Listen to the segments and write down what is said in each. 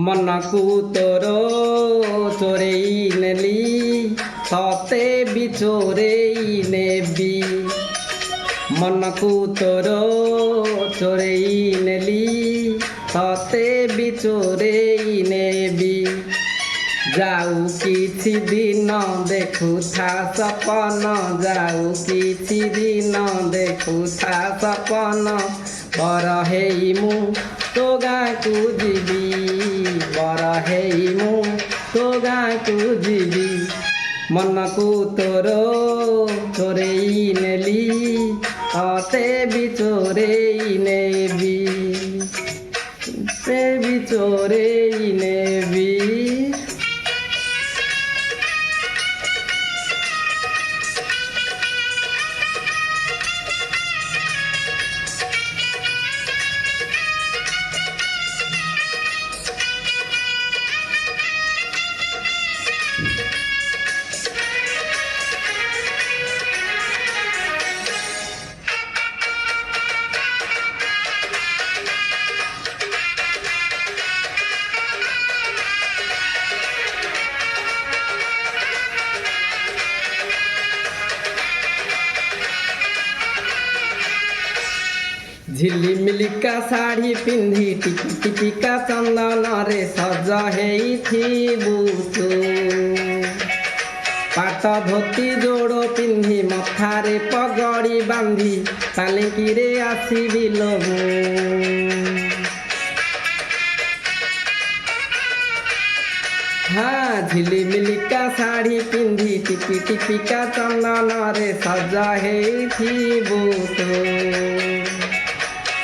ମନକୁ ତୋର ଚୋରେଇ ନେଲି ତତେ ବି ଚୋରେଇ ନେବି। ମନକୁ ତୋର ଚୋରେଇ ନେଲି ତତେ ବି ଚୋରେଇ ନେବି। ଯାଉ କିଛି ଦିନ ଦେଖୁଥା ସପନ, ଯାଉ କିଛି ଦିନ ଦେଖୁଥା ସପନ, ବର ହେଇ ମୁଁ ତୋ ଗାଁକୁ ଯିବି, ବର ହେଇ ମୁଁ ତୋ ଗାଁକୁ ଯିବି। ମନକୁ ତୋର ଚୋରେଇ ନେଲି ତତେ ବି ଚୋରେଇ ନେବି, ତତେ ବି ଚୋରେଇ ନେବି। ଝିଲିମିଲିକା ଶାଢ଼ୀ ପିନ୍ଧି ଟିକି ଟିକିକା ଚନ୍ଦନରେ ସଜ ହେଇଥିବୁ ତୁ। ପାଟ ଧୋତି ଯୋଡ଼ ପିନ୍ଧି ମଥାରେ ପଗଡ଼ି ବାନ୍ଧି ପାଲିଙ୍କିରେ ଆସିବି ଲୋ ମୁଁ। ଝିଲିମିଲିକା ଶାଢ଼ୀ ପିନ୍ଧି ଟିକି ଟିକିକା ଚନ୍ଦନରେ ସଜ ହେଇଥିବୁ ତୁ।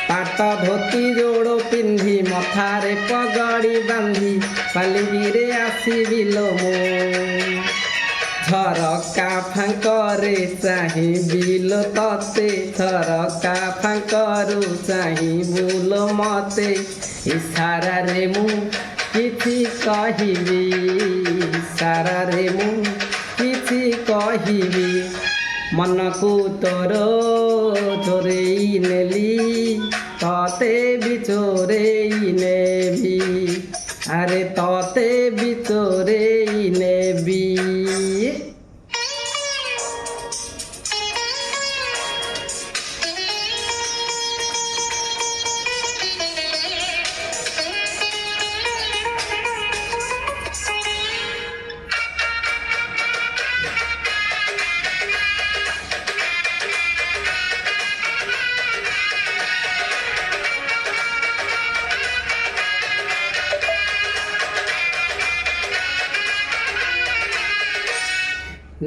ପାଟ ଧୋତି ଯୋଡ଼ ପିନ୍ଧି ମଥାରେ ପଗଡ଼ି ବାନ୍ଧି ପାଲିଙ୍କିରେ ଆସିବି ଲୋ ମୁଁ। ଝରକା ଫାଙ୍କରେ ଚାହିଁବି ଲୋ ତତେ, ଝରକା ଫାଙ୍କରୁ ଚାହିଁବୁ ଲୋ ମତେ। ଇସାରାରେ ମୁଁ କିଛି କହିବି, ଇସାରାରେ ମୁଁ କିଛି କହିବି। ମନକୁ ତୋର ଚୋରେଇ ନେଲି ତତେ ବି ଚୋରେଇ ନେବି, ଆରେ ତତେ ବି ଚୋରେଇ ନେବି।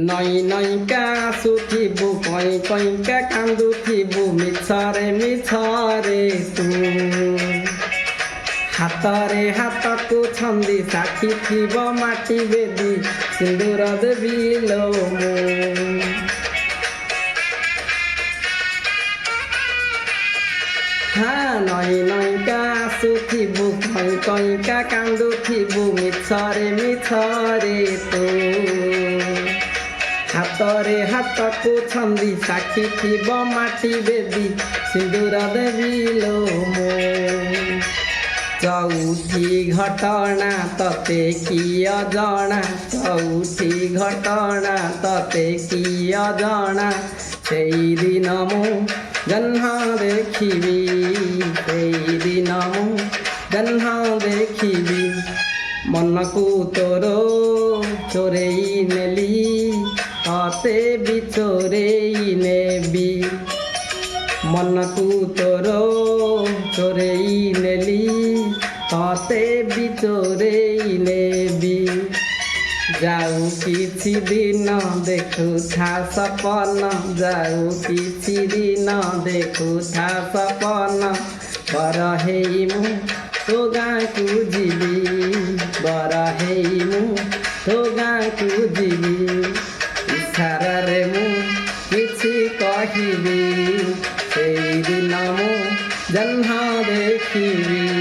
ନଈ ନଈକା ଆସୁଥିବୁ, କଇଁ କଇଁକା କାନ୍ଦୁଥିବୁ, ମିଛରେ ମିଛରେ ତୁ। ହାତରେ ହାତକୁ ଛନ୍ଦି ସାକ୍ଷୀ ଥିବ ମାଟି ବେଦି, ସିନ୍ଦୁର ଦେବି ଲୋ ମୁଁ। ନଈ ନଈକା ଆସୁଥିବୁ, କଇଁ କଇଁକା କାନ୍ଦୁଥିବୁ, ମିଛରେ ମିଛରେ ତୁ। ହାତରେ ହାତକୁ ଛନ୍ଦି ସାକ୍ଷୀ ଥିବ ମାଟି ବେଦି, ସିନ୍ଦୁର ଦେବି ଲୋ ମୁଁ। ଚଉଠି ଘଟଣା ତତେ କି ଅଜଣା, ଚଉଠି ଘଟଣା ତତେ କି ଅଜଣା। ସେଇଦିନ ମୁଁ ଜହ୍ନ ଦେଖିବି, ସେଇଦିନ ମୁଁ ଜହ୍ନ ଦେଖିବି। ମନକୁ ତୋର ଚୋରେଇ ନେଲି ତତେ ବି ଚୋରେଇ ନେବି। ମନକୁ ତୋର ଚୋରେଇ ନେଲି ତତେ ବି ଚୋରେଇ ନେବି। ଯାଉ କିଛି ଦିନ ଦେଖୁଥା ସପନ, ଯାଉ କିଛି ଦିନ ଦେଖୁଥା ସପନ, ବର ହେଇ ମୁଁ ତୋ ଗାଁକୁ ଯିବି, ବର ହେଇ ମୁଁ ତୋ ଗାଁକୁ ଯିବି। ଇସାରାରେ ମୁଁ କିଛି କହିବି, ସେଇଦିନ ମୁଁ ଜହ୍ନ ଦେଖିବି।